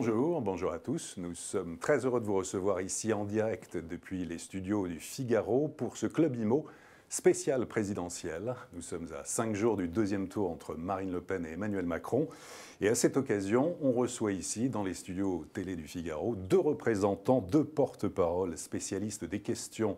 Bonjour à tous. Nous sommes très heureux de vous recevoir ici en direct depuis les studios du Figaro pour ce Club Imo spécial présidentiel. Nous sommes à 5 jours du deuxième tour entre Marine Le Pen et Emmanuel Macron. Et à cette occasion, on reçoit ici, dans les studios télé du Figaro, deux représentants, deux porte-paroles spécialistes des questions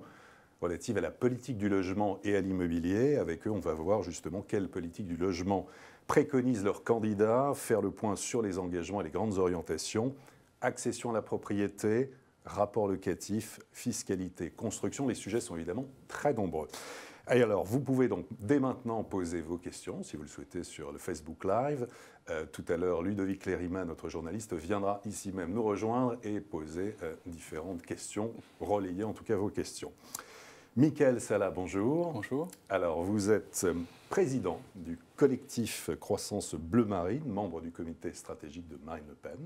relatives à la politique du logement et à l'immobilier. Avec eux, on va voir justement quelle politique du logement préconisent leurs candidats, faire le point sur les engagements et les grandes orientations, accession à la propriété, rapport locatif, fiscalité, construction. Les sujets sont évidemment très nombreux. Et alors, vous pouvez donc dès maintenant poser vos questions, si vous le souhaitez, sur le Facebook Live. Tout à l'heure, Ludovic Lérima, notre journaliste, viendra ici même nous rejoindre et poser différentes questions, relayer en tout cas vos questions. Michael Sala, bonjour. Bonjour. Alors, vous êtes président du collectif Croissance Bleu Marine, membre du comité stratégique de Marine Le Pen.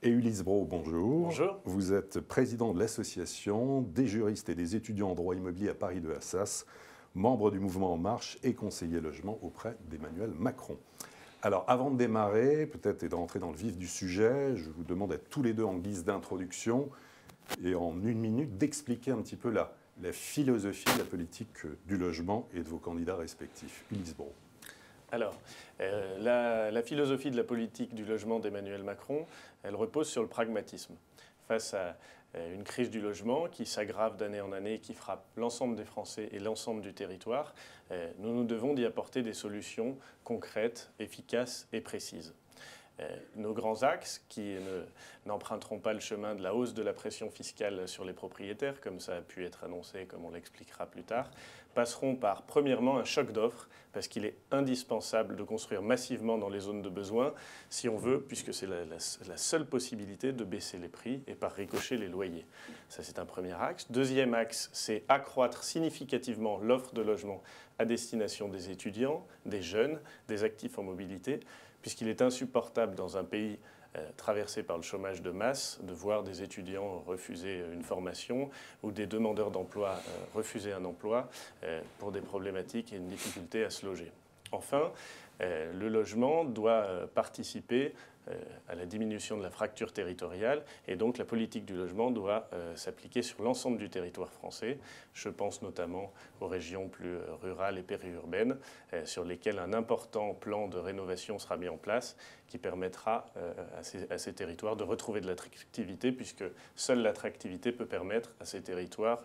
Et Ulysse Brault, bonjour. Bonjour. Vous êtes président de l'association des juristes et des étudiants en droit immobilier à Paris de Assas, membre du mouvement En Marche et conseiller logement auprès d'Emmanuel Macron. Alors, avant de démarrer, peut-être et d'entrer dans le vif du sujet, je vous demande à tous les deux en guise d'introduction et en une minute d'expliquer un petit peu la philosophie de la politique du logement et de vos candidats respectifs. Ulysse Brault. Alors, la philosophie de la politique du logement d'Emmanuel Macron, elle repose sur le pragmatisme. Face à une crise du logement qui s'aggrave d'année en année, qui frappe l'ensemble des Français et l'ensemble du territoire, nous devons d'y apporter des solutions concrètes, efficaces et précises. Nos grands axes, qui n'emprunteront pas le chemin de la hausse de la pression fiscale sur les propriétaires, comme ça a pu être annoncé, comme on l'expliquera plus tard, passeront par, premièrement, un choc d'offres, parce qu'il est indispensable de construire massivement dans les zones de besoin, si on veut, puisque c'est la seule possibilité de baisser les prix et par ricochet les loyers. Ça, c'est un premier axe. Deuxième axe, c'est accroître significativement l'offre de logement à destination des étudiants, des jeunes, des actifs en mobilité, puisqu'il est insupportable dans un pays traversé par le chômage de masse de voir des étudiants refuser une formation ou des demandeurs d'emploi refuser un emploi pour des problématiques et une difficulté à se loger. Enfin, le logement doit participer à la diminution de la fracture territoriale et donc la politique du logement doit s'appliquer sur l'ensemble du territoire français. Je pense notamment aux régions plus rurales et périurbaines sur lesquelles un important plan de rénovation sera mis en place qui permettra à ces territoires de retrouver de l'attractivité puisque seule l'attractivité peut permettre à ces territoires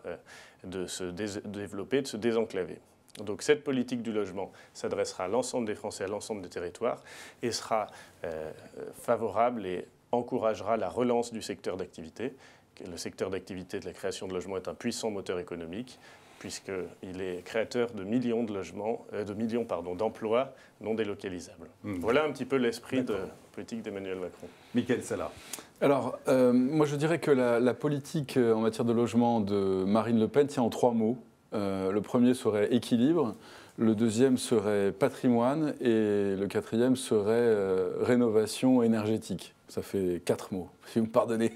de se développer, de se désenclaver. Donc cette politique du logement s'adressera à l'ensemble des Français, à l'ensemble des territoires et sera favorable et encouragera la relance du secteur d'activité. Le secteur d'activité de la création de logements est un puissant moteur économique puisqu'il est créateur de millions de logements, d'emplois non délocalisables. Voilà un petit peu l'esprit de la politique d'Emmanuel Macron. Michael Sala. Alors, moi je dirais que la politique en matière de logement de Marine Le Pen tient en 3 mots. Le premier serait équilibre, le deuxième serait patrimoine et le quatrième serait rénovation énergétique. Ça fait 4 mots, si vous me pardonnez.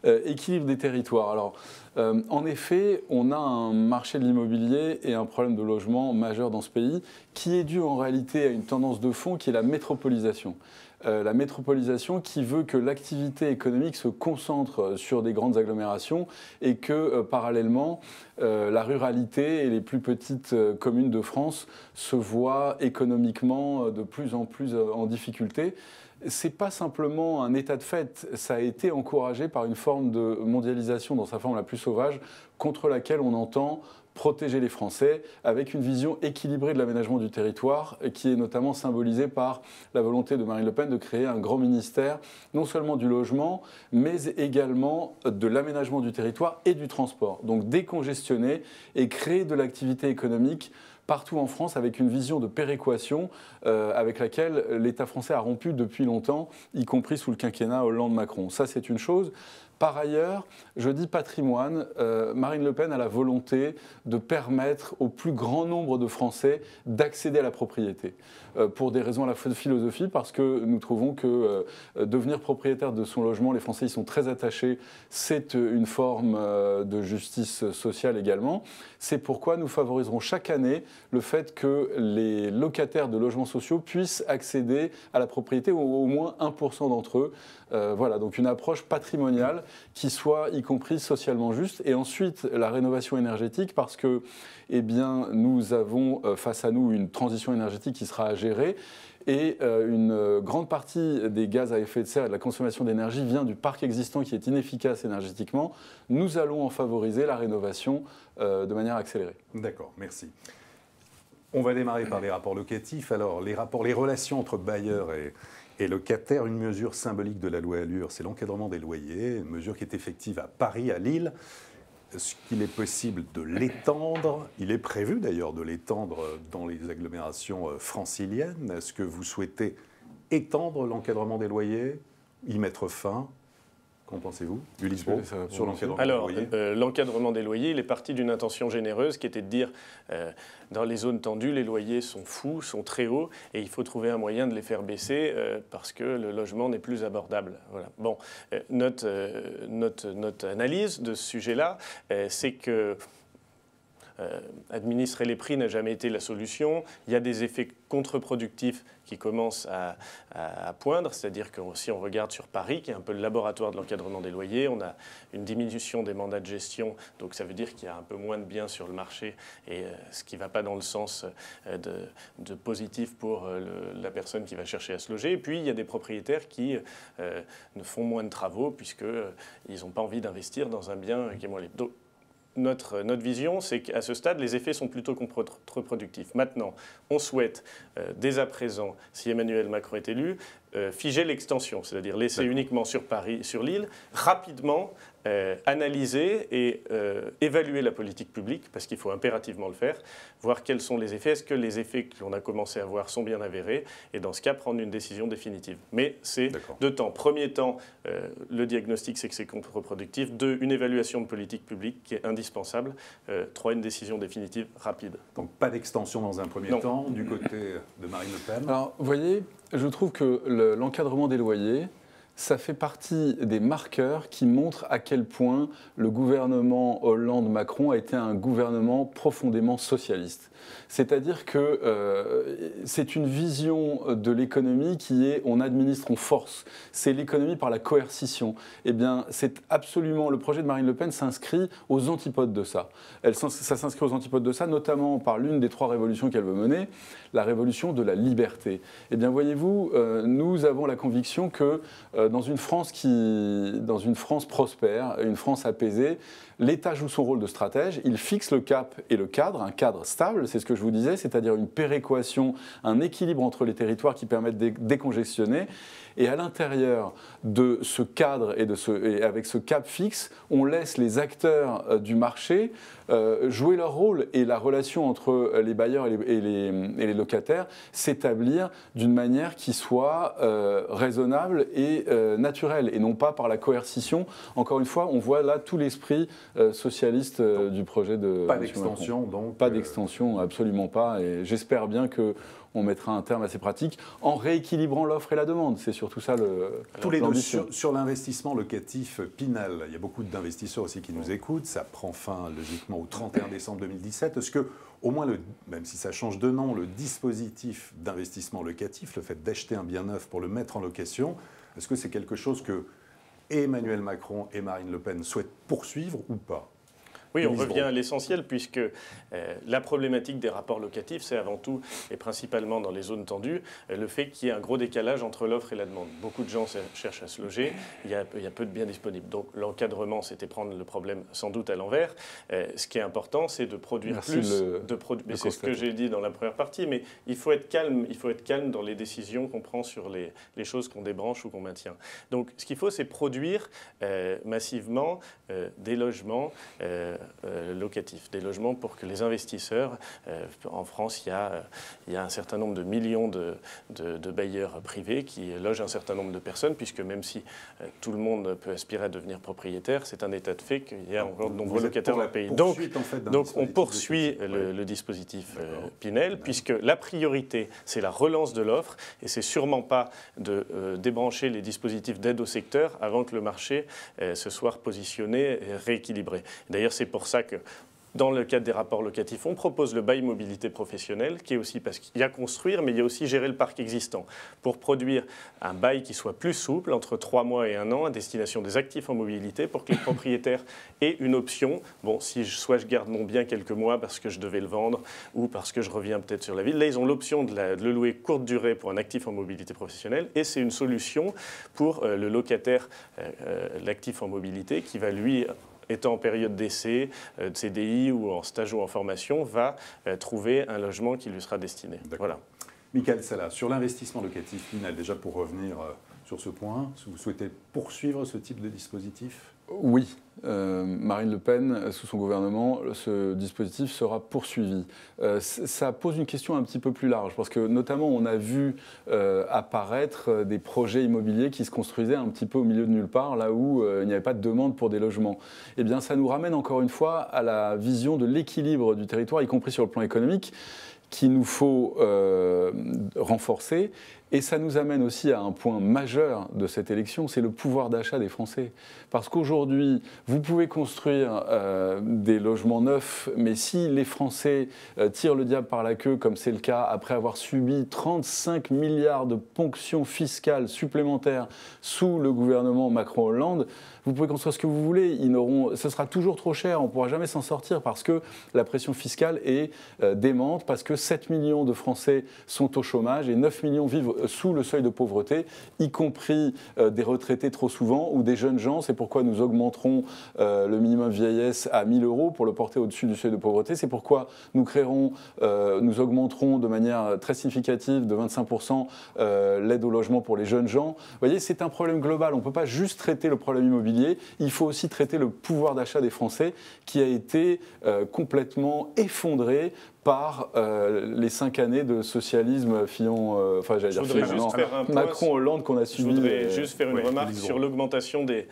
Équilibre des territoires. Alors, en effet, on a un marché de l'immobilier et un problème de logement majeur dans ce pays qui est dû en réalité à une tendance de fond qui est la métropolisation. La métropolisation qui veut que l'activité économique se concentre sur des grandes agglomérations et que, parallèlement, la ruralité et les plus petites communes de France se voient économiquement de plus en plus en difficulté. Ce n'est pas simplement un état de fait, ça a été encouragé par une forme de mondialisation dans sa forme la plus sauvage contre laquelle on entend protéger les Français avec une vision équilibrée de l'aménagement du territoire qui est notamment symbolisée par la volonté de Marine Le Pen de créer un grand ministère non seulement du logement mais également de l'aménagement du territoire et du transport. Donc décongestionner et créer de l'activité économique partout en France avec une vision de péréquation avec laquelle l'État français a rompu depuis longtemps, y compris sous le quinquennat Hollande-Macron. Ça, c'est une chose. Par ailleurs, je dis patrimoine, Marine Le Pen a la volonté de permettre au plus grand nombre de Français d'accéder à la propriété. Pour des raisons à la fois de philosophie, parce que nous trouvons que devenir propriétaire de son logement, les Français y sont très attachés, c'est une forme de justice sociale également. C'est pourquoi nous favoriserons chaque année le fait que les locataires de logements sociaux puissent accéder à la propriété, au moins 1% d'entre eux. Voilà, donc une approche patrimoniale qui soit y compris socialement juste. Et ensuite, la rénovation énergétique, parce que eh bien, nous avons face à nous une transition énergétique qui sera à gérer. Et une grande partie des gaz à effet de serre et de la consommation d'énergie vient du parc existant qui est inefficace énergétiquement. Nous allons en favoriser la rénovation de manière accélérée. D'accord, merci. On va démarrer par les rapports locatifs. Alors, les relations entre bailleurs et locataires, une mesure symbolique de la loi Allure, c'est l'encadrement des loyers, une mesure qui est effective à Paris, à Lille. Est-ce qu'il est possible de l'étendre? Il est prévu d'ailleurs de l'étendre dans les agglomérations franciliennes. Est-ce que vous souhaitez étendre l'encadrement des loyers, y mettre fin? Qu'en pensez-vous, Ulysse Brault, sur l'encadrement des loyers? Alors, l'encadrement des loyers, il est parti d'une intention généreuse qui était de dire dans les zones tendues, les loyers sont fous, sont très hauts, et il faut trouver un moyen de les faire baisser parce que le logement n'est plus abordable. Voilà. Bon, notre analyse de ce sujet-là, c'est que administrer les prix n'a jamais été la solution. Il y a des effets contre-productifs qui commencent à poindre, c'est-à-dire que si on regarde sur Paris, qui est un peu le laboratoire de l'encadrement des loyers, on a une diminution des mandats de gestion, donc ça veut dire qu'il y a un peu moins de biens sur le marché, et ce qui ne va pas dans le sens de positif pour la personne qui va chercher à se loger. Et puis il y a des propriétaires qui ne font moins de travaux puisqu'ils n'ont pas envie d'investir dans un bien qui est moins libre. Donc, notre vision, c'est qu'à ce stade, les effets sont plutôt contre-productifs. Maintenant, on souhaite, dès à présent, si Emmanuel Macron est élu, figer l'extension, c'est-à-dire laisser uniquement sur Paris, sur l'île, rapidement analyser et évaluer la politique publique, parce qu'il faut impérativement le faire, voir quels sont les effets, est-ce que les effets que l'on a commencé à voir sont bien avérés, et dans ce cas, prendre une décision définitive. Mais c'est deux temps. Premier temps, le diagnostic, c'est que c'est contre-productif. Deux, une évaluation de politique publique qui est indispensable. Trois, une décision définitive rapide. Donc pas d'extension dans un premier temps, du côté de Marine Le Pen. Alors, vous voyez, je trouve que l'encadrement des loyers, ça fait partie des marqueurs qui montrent à quel point le gouvernement Hollande-Macron a été un gouvernement profondément socialiste. C'est-à-dire que c'est une vision de l'économie qui est on administre, on force. C'est l'économie par la coercition. Eh bien, c'est absolument, le projet de Marine Le Pen s'inscrit aux antipodes de ça. Ça s'inscrit aux antipodes de ça, notamment par l'une des trois révolutions qu'elle veut mener, la révolution de la liberté. Eh bien, voyez-vous, nous avons la conviction que dans une France prospère, une France apaisée, l'État joue son rôle de stratège, il fixe le cap et le cadre, un cadre stable, c'est ce que je vous disais, c'est-à-dire une péréquation, un équilibre entre les territoires qui permettent de décongestionner. Et à l'intérieur de ce cadre et avec ce cap fixe, on laisse les acteurs du marché jouer leur rôle et la relation entre les bailleurs et les locataires s'établir d'une manière qui soit raisonnable et naturelle et non pas par la coercition. Encore une fois, on voit là tout l'esprit socialiste du projet de pas d'extension donc pas d'extension, absolument pas, et j'espère bien qu'on mettra un terme à ces pratiques en rééquilibrant l'offre et la demande. C'est surtout ça tous les deux sur l'investissement locatif Pinel. Il y a beaucoup d'investisseurs aussi qui nous écoutent. Ça prend fin logiquement au 31 décembre 2017. Est-ce que, au moins, même si ça change de nom, le dispositif d'investissement locatif, le fait d'acheter un bien neuf pour le mettre en location, est-ce que c'est quelque chose que Emmanuel Macron et Marine Le Pen souhaitent poursuivre ou pas? Oui, on revient à l'essentiel puisque la problématique des rapports locatifs, c'est avant tout et principalement dans les zones tendues, le fait qu'il y ait un gros décalage entre l'offre et la demande. Beaucoup de gens cherchent à se loger, il y a peu de biens disponibles. Donc l'encadrement, c'était prendre le problème sans doute à l'envers. Ce qui est important, c'est de produire plus. C'est ce que j'ai dit dans la première partie, mais il faut être calme dans les décisions qu'on prend sur les choses qu'on débranche ou qu'on maintient. Donc ce qu'il faut, c'est produire massivement des logements locatifs, des logements pour que les investisseurs, en France, il y a un certain nombre de millions de bailleurs privés qui logent un certain nombre de personnes, puisque même si tout le monde peut aspirer à devenir propriétaire, c'est un état de fait qu'il y a encore de nombreux locataires dans le pays. Donc on poursuit le dispositif Pinel, puisque la priorité, c'est la relance de l'offre, et c'est sûrement pas de débrancher les dispositifs d'aide au secteur avant que le marché se soit repositionné et rééquilibré. D'ailleurs, c'est pour ça que dans le cadre des rapports locatifs, on propose le bail mobilité professionnelle, qui est aussi parce qu'il y a construire, mais il y a aussi gérer le parc existant, pour produire un bail qui soit plus souple, entre 3 mois et 1 an, à destination des actifs en mobilité, pour que les propriétaires aient une option. Bon, si soit je garde mon bien quelques mois parce que je devais le vendre, ou parce que je reviens peut-être sur la ville, là, ils ont l'option de le louer courte durée pour un actif en mobilité professionnelle, et c'est une solution pour le locataire, l'actif en mobilité, qui va lui, étant en période d'essai, de CDI ou en stage ou en formation, va trouver un logement qui lui sera destiné. Voilà. Michael Sala, sur l'investissement locatif final, déjà pour revenir sur ce point, vous souhaitez poursuivre ce type de dispositif ? Oui. Marine Le Pen, sous son gouvernement, ce dispositif sera poursuivi. Ça pose une question un petit peu plus large, parce que notamment on a vu apparaître des projets immobiliers qui se construisaient un petit peu au milieu de nulle part, là où il n'y avait pas de demande pour des logements. Eh bien, ça nous ramène encore une fois à la vision de l'équilibre du territoire, y compris sur le plan économique, qu'il nous faut renforcer. Et ça nous amène aussi à un point majeur de cette élection, c'est le pouvoir d'achat des Français. Parce qu'aujourd'hui, vous pouvez construire des logements neufs, mais si les Français tirent le diable par la queue, comme c'est le cas après avoir subi 35 milliards de ponctions fiscales supplémentaires sous le gouvernement Macron-Hollande, vous pouvez construire ce que vous voulez, ce sera toujours trop cher, on ne pourra jamais s'en sortir parce que la pression fiscale est démente, parce que 7 millions de Français sont au chômage et 9 millions vivent sous le seuil de pauvreté, y compris des retraités trop souvent ou des jeunes gens. C'est pourquoi nous augmenterons le minimum vieillesse à 1 000 € pour le porter au-dessus du seuil de pauvreté. C'est pourquoi nous augmenterons de manière très significative, de 25%, l'aide au logement pour les jeunes gens. Vous voyez, c'est un problème global. On ne peut pas juste traiter le problème immobilier, il faut aussi traiter le pouvoir d'achat des Français qui a été complètement effondré par les 5 années de socialisme Macron-Hollande qu'on a subi. Je voudrais juste faire une remarque sur l'augmentation des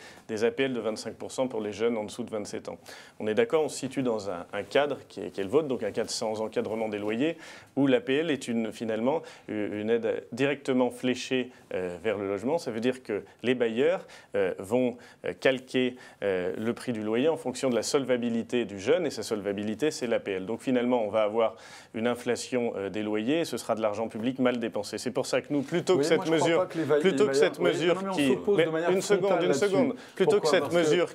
APL de 25% pour les jeunes en dessous de 27 ans. On est d'accord, on se situe dans un cadre qui est le vôtre, donc un cadre sans encadrement des loyers, où l'APL est finalement une aide directement fléchée vers le logement. Ça veut dire que les bailleurs vont calquer le prix du loyer en fonction de la solvabilité du jeune, et sa solvabilité, c'est l'APL. Donc finalement, on va avoir une inflation des loyers, et ce sera de l'argent public mal dépensé. C'est pour ça que nous, plutôt que cette mesure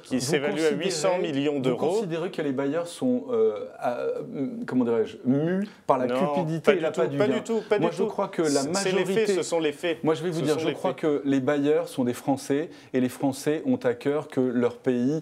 qui s'évalue à 800 millions d'euros... Vous considérez que les bailleurs sont, comment dirais-je, mus par la cupidité et l'appât du gain? Pas du tout. Moi, je crois que la majorité... Ce sont les faits. Moi, je vais vous dire, je crois que les bailleurs sont des Français, et les Français ont à cœur que leur pays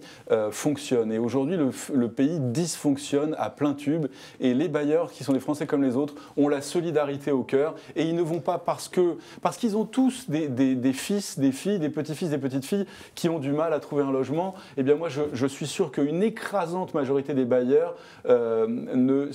fonctionne. Et aujourd'hui, le pays dysfonctionne à plein tube, et les bailleurs, qui sont des Français comme les autres, ont la solidarité au cœur, et ils ne vont pas parce qu'ils ont tous des fils, des filles, des petits-fils, des petites-filles qui ont du mal à trouver un logement. Eh bien moi, je suis sûr qu'une écrasante majorité des bailleurs ne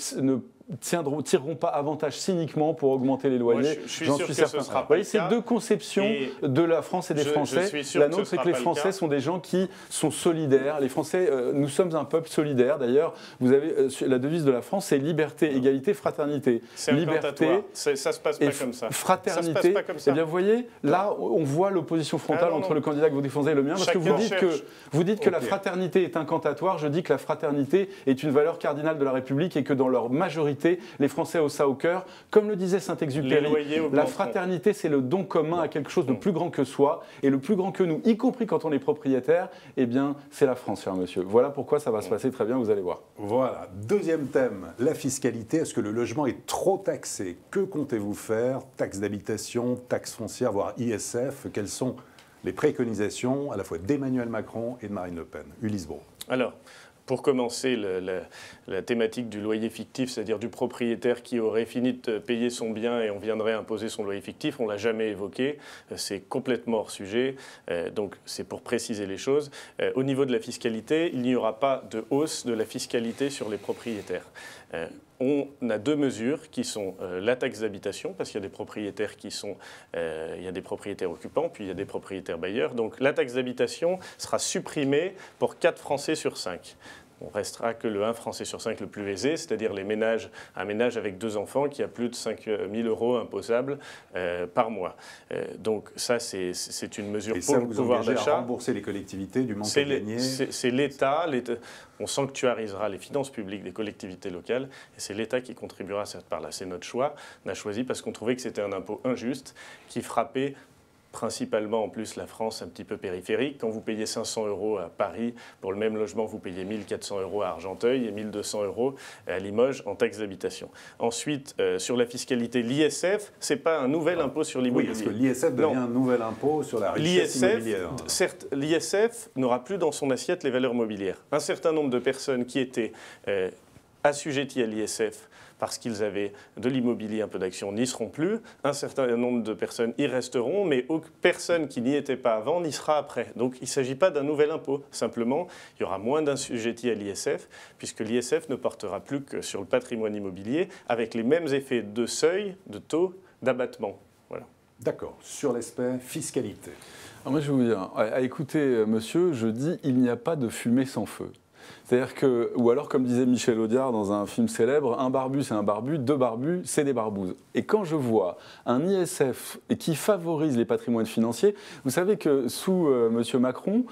tireront pas avantage cyniquement pour augmenter les loyers. J'en suis certain. Vous voyez, c'est deux conceptions de la France et des Français. La nôtre, c'est que les Français sont des gens qui sont solidaires. Les Français, nous sommes un peuple solidaire. D'ailleurs, vous avez la devise de la France, c'est liberté, égalité, fraternité. C'est liberté, ça se passe pas comme ça. Fraternité. Ça se passe pas comme ça. Eh bien, vous voyez, là, on voit l'opposition frontale entre le candidat que vous défendez et le mien, parce que vous dites que la fraternité est incantatoire. Je dis que la fraternité est une valeur cardinale de la République, et que dans leur majorité, les Français ont ça au cœur. Comme le disait Saint-Exupéry, la fraternité, c'est le don commun à quelque chose de plus grand que soi, et le plus grand que nous, y compris quand on est propriétaire, eh bien, c'est la France, cher monsieur. Voilà pourquoi ça va se passer très bien, vous allez voir. Voilà. Deuxième thème, la fiscalité. Est-ce que le logement est trop taxé? Que comptez-vous faire? Taxe d'habitation, taxe foncière, voire ISF? Quelles sont les préconisations à la fois d'Emmanuel Macron et de Marine Le Pen? Ulysse Brault. Alors, Pour commencer, la thématique du loyer fictif, c'est-à-dire du propriétaire qui aurait fini de payer son bien et on viendrait imposer son loyer fictif, on ne l'a jamais évoqué. C'est complètement hors sujet. Donc c'est pour préciser les choses. Au niveau de la fiscalité, il n'y aura pas de hausse de la fiscalité sur les propriétaires. On a deux mesures qui sont la taxe d'habitation, parce qu'il y a des propriétaires il y a des propriétaires occupants, puis il y a des propriétaires bailleurs. Donc la taxe d'habitation sera supprimée pour 4 Français sur 5. On restera que le 1 Français sur 5 le plus aisé, c'est-à-dire un ménage avec 2 enfants qui a plus de 5 000 € imposables par mois. Donc ça, c'est une mesure pour le pouvoir d'achat. À rembourser les collectivités du manque à gagner. C'est l'État. On sanctuarisera les finances publiques des collectivités locales et c'est l'État qui contribuera à cette part-là. C'est notre choix. On a choisi parce qu'on trouvait que c'était un impôt injuste qui frappait principalement en plus la France un petit peu périphérique. Quand vous payez 500 € à Paris pour le même logement, vous payez 1 400 € à Argenteuil et 1 200 € à Limoges en taxe d'habitation. Ensuite, sur la fiscalité, l'ISF, ce n'est pas un nouvel impôt sur l'immobilier. Oui, parce que l'ISF devient un nouvel impôt sur la richesse immobilière. Certes, l'ISF n'aura plus dans son assiette les valeurs mobilières. Un certain nombre de personnes qui étaient assujetties à l'ISF parce qu'ils avaient de l'immobilier, un peu d'actions, n'y seront plus. Un certain nombre de personnes y resteront, mais aucune personne qui n'y était pas avant n'y sera après. Donc il ne s'agit pas d'un nouvel impôt. Simplement, il y aura moins d'assujettis à l'ISF, puisque l'ISF ne portera plus que sur le patrimoine immobilier, avec les mêmes effets de seuil, de taux, d'abattement. Voilà. D'accord. Sur l'aspect fiscalité. Alors moi, je vais vous dire, à écouter monsieur, je dis il n'y a pas de fumée sans feu. C'est-à-dire que, ou alors comme disait Michel Audiard dans un film célèbre, un barbu c'est un barbu, 2 barbus c'est des barbouzes. Et quand je vois un ISF qui favorise les patrimoines financiers, vous savez que sous M. Macron,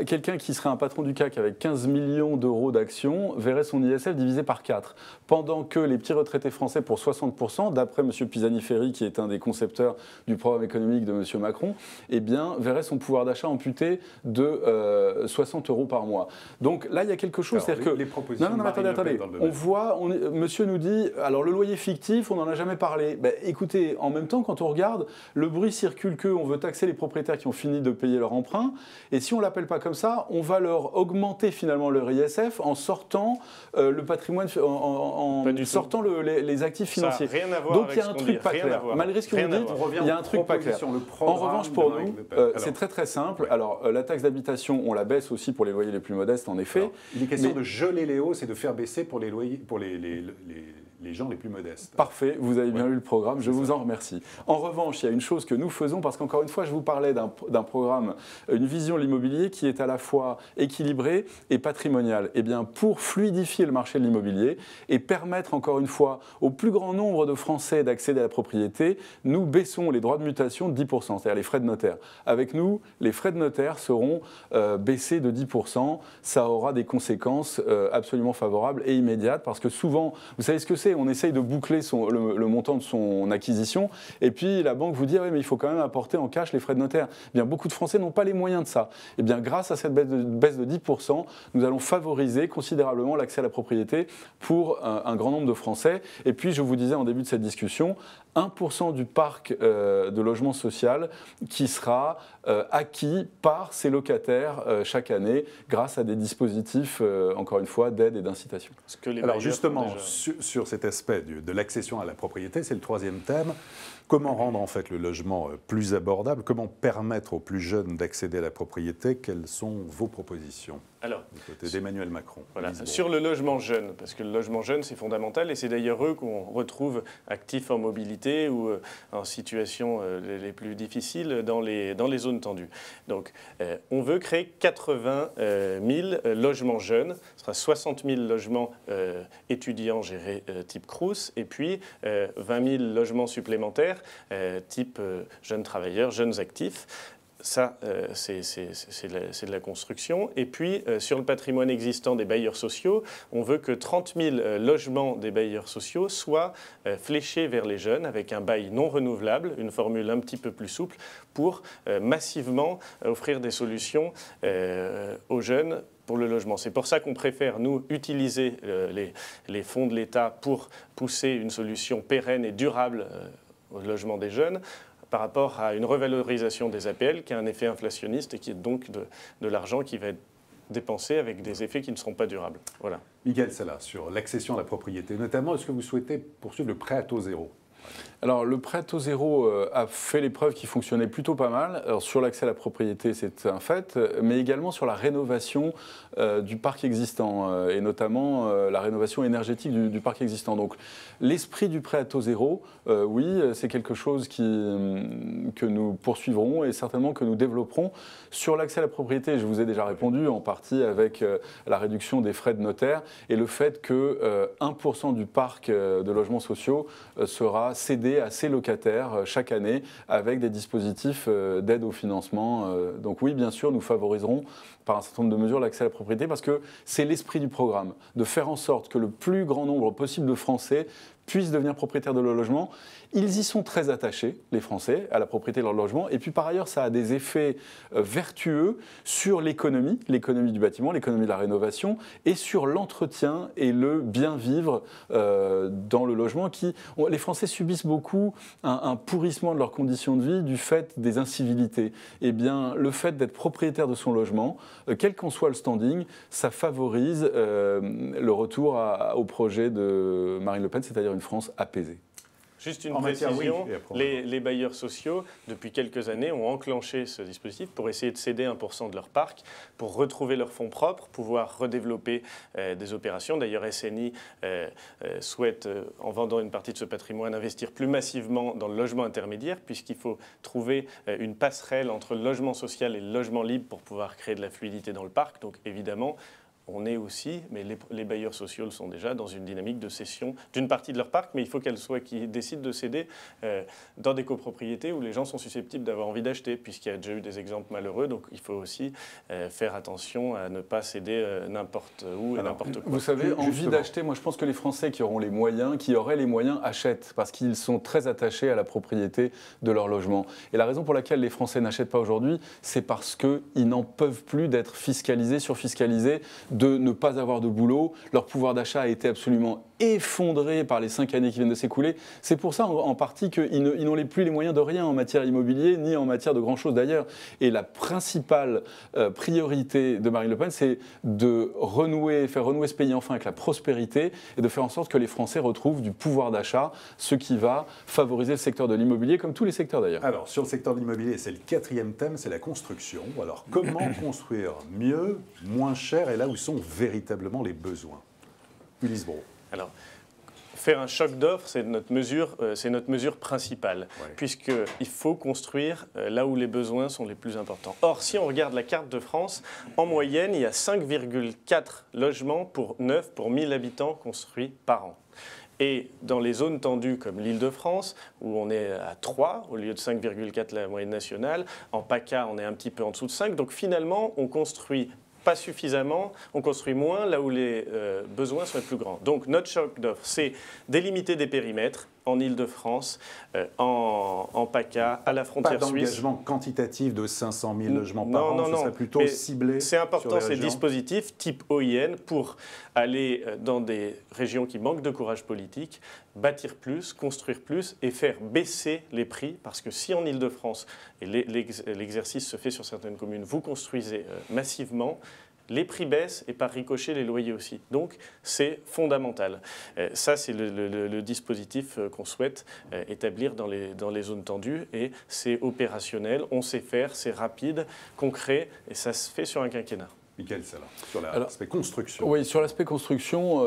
quelqu'un qui serait un patron du CAC avec 15 millions € d'actions verrait son ISF divisé par 4. Pendant que les petits retraités français pour 60%, d'après M. Pisani-Ferry qui est un des concepteurs du programme économique de M. Macron, eh bien, verrait son pouvoir d'achat amputé de 60 € par mois. Donc là, il y a quelque chose, c'est-à-dire que... Les propositions non, attendez. On voit, monsieur nous dit, alors le loyer fictif, on n'en a jamais parlé. Ben, écoutez, en même temps, quand on regarde, le bruit circule qu'on veut taxer les propriétaires qui ont fini de payer leur emprunt, et si on ne l'appelle pas comme ça, on va leur augmenter finalement leur ISF en sortant le patrimoine, en sortant les actifs financiers. Ça n'a rien à voir. Donc il y a un truc pas clair. Malgré ce que vous dites, il y a un truc pas clair. En revanche, pour nous, c'est très simple. Alors la taxe d'habitation, on la baisse aussi pour les loyers les plus modestes, en effet. Alors, il est question de geler les hausses et de faire baisser pour les loyers, pour les gens les plus modestes. Parfait, vous avez bien lu le programme, je vous en remercie. En revanche, il y a une chose que nous faisons, parce qu'encore une fois, je vous parlais d'un programme, une vision de l'immobilier qui est à la fois équilibrée et patrimoniale. Eh bien, pour fluidifier le marché de l'immobilier et permettre, encore une fois, au plus grand nombre de Français d'accéder à la propriété, nous baissons les droits de mutation de 10%, c'est-à-dire les frais de notaire. Avec nous, les frais de notaire seront baissés de 10%. Ça aura des conséquences absolument favorables et immédiates, parce que souvent, vous savez ce que c'est, on essaye de boucler le montant de son acquisition, et puis la banque vous dit, ah oui, mais il faut quand même apporter en cash les frais de notaire. Eh bien, beaucoup de Français n'ont pas les moyens de ça. Eh bien, grâce à cette baisse de 10%, nous allons favoriser considérablement l'accès à la propriété pour un grand nombre de Français. Et puis, je vous disais en début de cette discussion, 1% du parc de logement social qui sera acquis par ces locataires chaque année grâce à des dispositifs, encore une fois, d'aide et d'incitation. Alors justement, sur cet aspect de l'accession à la propriété, c'est le troisième thème. Comment rendre en fait le logement plus abordable? Comment permettre aux plus jeunes d'accéder à la propriété? Quelles sont vos propositions? Alors, du côté d'Emmanuel Macron. Voilà, sur le logement jeune, parce que le logement jeune, c'est fondamental, et c'est d'ailleurs eux qu'on retrouve actifs en mobilité ou en situation les plus difficiles dans les zones tendues. Donc, on veut créer 80 000 logements jeunes, ce sera 60 000 logements étudiants gérés type Crous, et puis 20 000 logements supplémentaires type jeunes travailleurs, jeunes actifs. Ça, c'est de la construction. Et puis, sur le patrimoine existant des bailleurs sociaux, on veut que 30 000 logements des bailleurs sociaux soient fléchés vers les jeunes avec un bail non renouvelable, une formule un petit peu plus souple, pour massivement offrir des solutions aux jeunes pour le logement. C'est pour ça qu'on préfère, nous, utiliser les fonds de l'État pour pousser une solution pérenne et durable au logement des jeunes, par rapport à une revalorisation des APL qui a un effet inflationniste et qui est donc de l'argent qui va être dépensés avec des effets qui ne seront pas durables. Voilà. Michael Sala, sur l'accession à la propriété, notamment, est-ce que vous souhaitez poursuivre le prêt à taux zéro ? Alors, le prêt à taux zéro a fait les preuves qu'il fonctionnait plutôt pas mal. Alors, sur l'accès à la propriété, c'est un fait, mais également sur la rénovation du parc existant, et notamment la rénovation énergétique du parc existant. Donc, l'esprit du prêt à taux zéro, oui, c'est quelque chose que nous poursuivrons et certainement que nous développerons. Sur l'accès à la propriété, je vous ai déjà répondu, en partie avec la réduction des frais de notaire et le fait que 1% du parc de logements sociaux sera cédé à ses locataires chaque année avec des dispositifs d'aide au financement. Donc oui, bien sûr, nous favoriserons par un certain nombre de mesures l'accès à la propriété parce que c'est l'esprit du programme, de faire en sorte que le plus grand nombre possible de Français puissent devenir propriétaires de leur logement. Ils y sont très attachés, les Français, à la propriété de leur logement. Et puis par ailleurs, ça a des effets vertueux sur l'économie du bâtiment, l'économie de la rénovation, et sur l'entretien et le bien-vivre dans le logement. Les Français subissent beaucoup un pourrissement de leurs conditions de vie du fait des incivilités. Eh bien, le fait d'être propriétaire de son logement, quel qu'en soit le standing, ça favorise le retour au projet de Marine Le Pen, c'est-à-dire une France apaisée. Juste une précision, les bailleurs sociaux, depuis quelques années, ont enclenché ce dispositif pour essayer de céder 1% de leur parc, pour retrouver leurs fonds propres, pouvoir redévelopper des opérations. D'ailleurs, SNI souhaite, en vendant une partie de ce patrimoine, investir plus massivement dans le logement intermédiaire, puisqu'il faut trouver une passerelle entre le logement social et le logement libre pour pouvoir créer de la fluidité dans le parc. Donc évidemment, on est aussi, mais les bailleurs sociaux le sont déjà, dans une dynamique de cession d'une partie de leur parc, mais il faut qu'ils décident de céder dans des copropriétés où les gens sont susceptibles d'avoir envie d'acheter, puisqu'il y a déjà eu des exemples malheureux. Donc il faut aussi faire attention à ne pas céder n'importe où et n'importe quoi. Vous savez, envie d'acheter, moi je pense que les Français qui auraient les moyens, achètent, parce qu'ils sont très attachés à la propriété de leur logement. Et la raison pour laquelle les Français n'achètent pas aujourd'hui, c'est parce qu'ils n'en peuvent plus d'être fiscalisés, surfiscalisés, de ne pas avoir de boulot. Leur pouvoir d'achat a été absolument effondré par les 5 années qui viennent de s'écouler. C'est pour ça, en partie, qu'ils n'ont plus les moyens de rien en matière immobilier, ni en matière de grand-chose d'ailleurs. Et la principale priorité de Marine Le Pen, c'est de faire renouer ce pays enfin avec la prospérité et de faire en sorte que les Français retrouvent du pouvoir d'achat, ce qui va favoriser le secteur de l'immobilier, comme tous les secteurs d'ailleurs. Alors, sur le secteur de l'immobilier, c'est le 4e thème, c'est la construction. Alors, comment construire mieux, moins cher, et là où sont véritablement les besoins? Ulysse Brault. Alors, faire un choc d'offres, c'est notre mesure principale, puisqu'il faut construire là où les besoins sont les plus importants. Or, si on regarde la carte de France, en moyenne, il y a 5,4 logements pour 1000 habitants construits par an. Et dans les zones tendues comme l'Île-de-France, où on est à 3 au lieu de 5,4 la moyenne nationale, en PACA, on est un petit peu en dessous de 5. Donc finalement, on construit pas suffisamment, on construit moins là où les besoins sont les plus grands. Donc notre choc d'offres, c'est délimiter des périmètres en Île-de-France, en PACA, à la frontière suisse. Pas d'engagement quantitatif de 500 000 logements par an, ce serait plutôt ciblé. C'est important ces dispositifs type OIN pour aller dans des régions qui manquent de courage politique, bâtir plus, construire plus et faire baisser les prix. Parce que si en Île-de-France, et l'exercice se fait sur certaines communes, vous construisez massivement, les prix baissent et par ricochet, les loyers aussi. Donc, c'est fondamental. Ça, c'est le dispositif qu'on souhaite établir dans les zones tendues et c'est opérationnel, on sait faire, c'est rapide, concret et ça se fait sur un quinquennat. Michael Sala, sur l'aspect construction. Oui, sur l'aspect construction,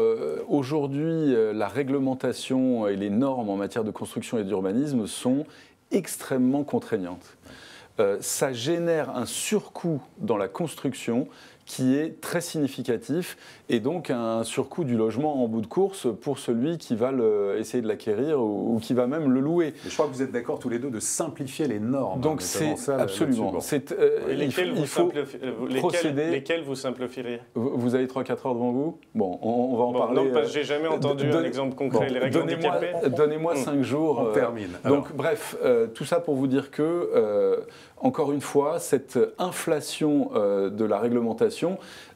aujourd'hui, la réglementation et les normes en matière de construction et d'urbanisme sont extrêmement contraignantes. Ça génère un surcoût dans la construction qui est très significatif et donc un surcoût du logement en bout de course pour celui qui va essayer de l'acquérir ou qui va même le louer. Mais je crois que vous êtes d'accord tous les deux de simplifier les normes. Donc c'est absolument. Lesquelles vous simplifieriez? Vous avez 3-4 heures devant vous? Bon, on va en parler. Non, parce que j'ai jamais entendu un exemple concret. Les règles handicapées. Donnez-moi 5 jours. On termine. Donc bref, tout ça pour vous dire que, encore une fois, cette inflation de la réglementation,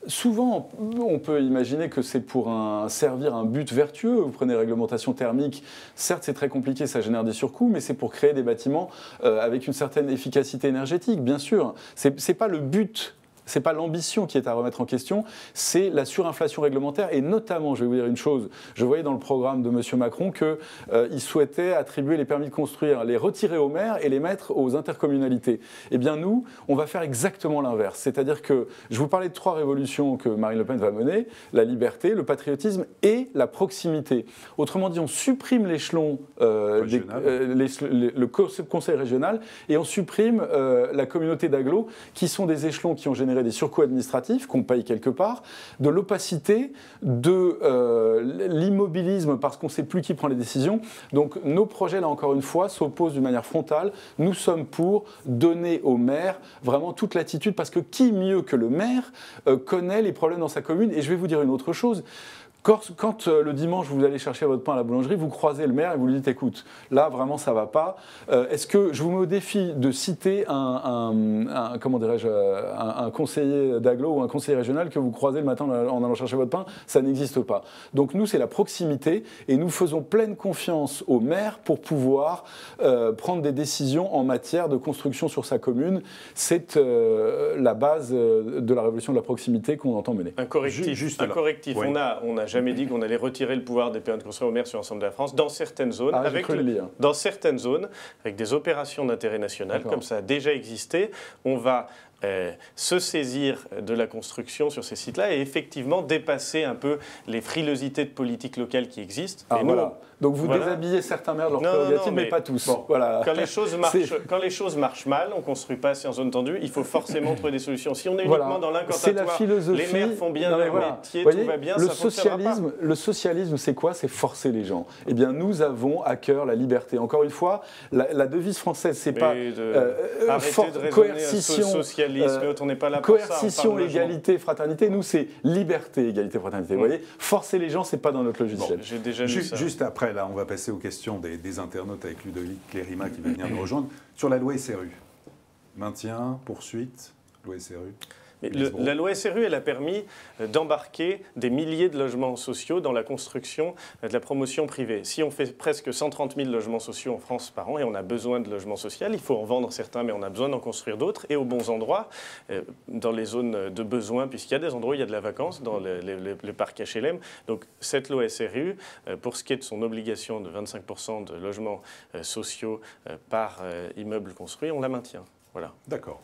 souvent, on peut imaginer que c'est pour servir un but vertueux. Vous prenez réglementation thermique, certes c'est très compliqué, ça génère des surcoûts, mais c'est pour créer des bâtiments avec une certaine efficacité énergétique, bien sûr. C'est pas le but c'est pas l'ambition qui est à remettre en question, c'est la surinflation réglementaire. Et notamment, je vais vous dire une chose, je voyais dans le programme de M. Macron qu'il souhaitait attribuer les permis de construire, les retirer aux maires et les mettre aux intercommunalités. Eh bien nous, on va faire exactement l'inverse. C'est-à-dire que je vous parlais de 3 révolutions que Marine Le Pen va mener, la liberté, le patriotisme et la proximité. Autrement dit, on supprime l'échelon, le conseil régional, et on supprime la communauté d'agglo, qui sont des échelons qui ont généré des surcoûts administratifs, qu'on paye quelque part, de l'opacité, de l'immobilisme, parce qu'on ne sait plus qui prend les décisions. Donc nos projets, là encore une fois, s'opposent d'une manière frontale. Nous sommes pour donner au maire vraiment toute l'attitude, parce que qui mieux que le maire connaît les problèmes dans sa commune. Et je vais vous dire une autre chose. Quand le dimanche vous allez chercher votre pain à la boulangerie, vous croisez le maire et vous lui dites écoute, là vraiment ça va pas. Est-ce que je vous mets au défi de citer comment dirais-je, un conseiller d'agglo ou un conseiller régional que vous croisez le matin en allant chercher votre pain? Ça n'existe pas. Donc nous c'est la proximité et nous faisons pleine confiance au maire pour pouvoir prendre des décisions en matière de construction sur sa commune. C'est la base de la révolution de la proximité qu'on entend mener. Un correctif. Oui. On n'a jamais dit qu'on allait retirer le pouvoir des permis de construire aux maires sur l'ensemble de la France, dans certaines zones, dans certaines zones, avec des opérations d'intérêt national, comme ça a déjà existé. On va se saisir de la construction sur ces sites-là et effectivement dépasser un peu les frilosités de politique locale qui existent. Et nous, donc vous déshabillez certains maires de leurs prérogatives, mais pas tous. Bon, voilà. Quand les choses marchent mal, on ne construit pas assez en zone tendue, il faut forcément trouver des solutions. Si on est uniquement dans l'incantatoire, les maires font bien leur métier, tout va bien, ça fonctionnera pas. Le socialisme, c'est quoi? C'est forcer les gens. Eh bien, nous avons à cœur la liberté. Encore une fois, la devise française, c'est pas coercition, on n'est pas là pour coercition, égalité, fraternité. Nous, c'est liberté, égalité, fraternité. Vous voyez, forcer les gens, c'est pas dans notre logiciel. Bon, j'ai déjà lu ça. Juste après, là, on va passer aux questions des internautes avec Ludovic Clérima qui va venir nous rejoindre. Sur la loi SRU, maintien, poursuite, loi SRU. Mais la loi SRU, elle a permis d'embarquer des milliers de logements sociaux dans la construction de la promotion privée. Si on fait presque 130 000 logements sociaux en France par an et on a besoin de logements sociaux, il faut en vendre certains, mais on a besoin d'en construire d'autres et aux bons endroits, dans les zones de besoin, puisqu'il y a des endroits où il y a de la vacance, dans le parc HLM. Donc cette loi SRU, pour ce qui est de son obligation de 25% de logements sociaux par immeuble construit, on la maintient. Voilà. D'accord.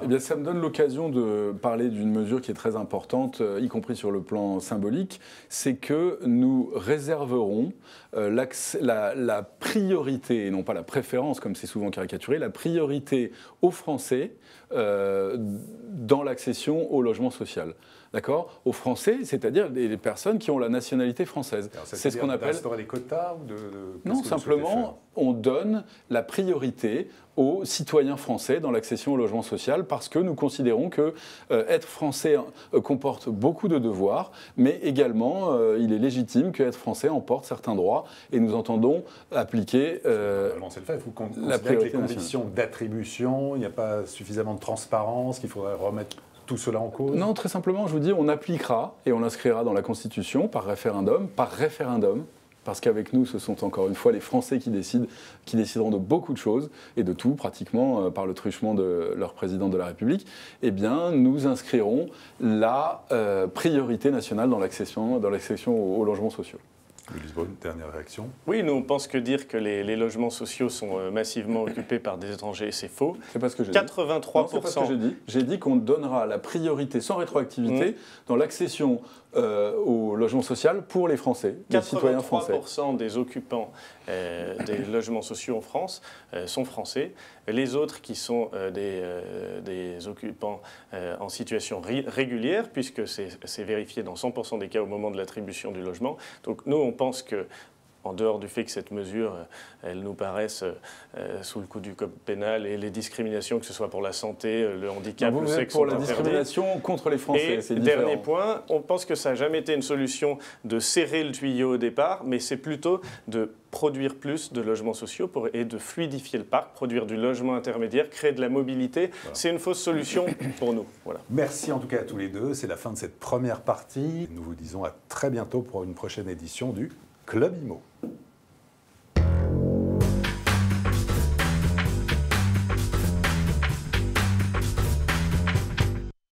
Eh bien, ça me donne l'occasion de parler d'une mesure qui est très importante, y compris sur le plan symbolique, c'est que nous réserverons la priorité, et non pas la préférence, comme c'est souvent caricaturé, la priorité aux Français dans l'accession au logement social. D'accord? Aux Français, c'est-à-dire des personnes qui ont la nationalité française. C'est ce qu'on appelle d'instaurer les quotas ou Non, simplement, on donne la priorité aux citoyens français dans l'accession au logement social parce que nous considérons que être français comporte beaucoup de devoirs, mais également il est légitime que être français emporte certains droits et nous entendons appliquer c'est le fait. Vous considérez que les conditions d'attribution, il n'y a pas suffisamment de transparence, qu'il faudrait remettre tout cela en cause? Non, très simplement, je vous dis, on appliquera et on l'inscrira dans la Constitution par référendum, parce qu'avec nous, ce sont encore une fois les Français qui décideront de beaucoup de choses, et de tout, pratiquement, par le truchement de leur président de la République. Eh bien, nous inscrirons la priorité nationale dans l'accession aux logements sociaux. Lisbonne, dernière réaction. Oui, nous on pense que dire que les logements sociaux sont massivement occupés par des étrangers, c'est faux. C'est pas ce que j'ai 83%. Non, c'est pas ce que j'ai dit. J'ai dit qu'on donnera la priorité sans rétroactivité dans l'accession au logement social pour les Français, les citoyens français. 83% des occupants des logements sociaux en France sont français. Les autres qui sont des occupants en situation régulière, puisque c'est vérifié dans 100% des cas au moment de l'attribution du logement. Donc nous, on pense que, en dehors du fait que cette mesure, elle nous paraisse sous le coup du code pénal et les discriminations, que ce soit pour la santé, le handicap, le sexe, pour la discrimination contre les Français, c'est différent. Dernier point, on pense que ça n'a jamais été une solution de serrer le tuyau au départ, mais c'est plutôt de produire plus de logements sociaux et de fluidifier le parc, produire du logement intermédiaire, créer de la mobilité. Voilà. C'est une fausse solution pour nous. Voilà. Merci en tout cas à tous les deux. C'est la fin de cette première partie. Nous vous disons à très bientôt pour une prochaine édition du Club Imo.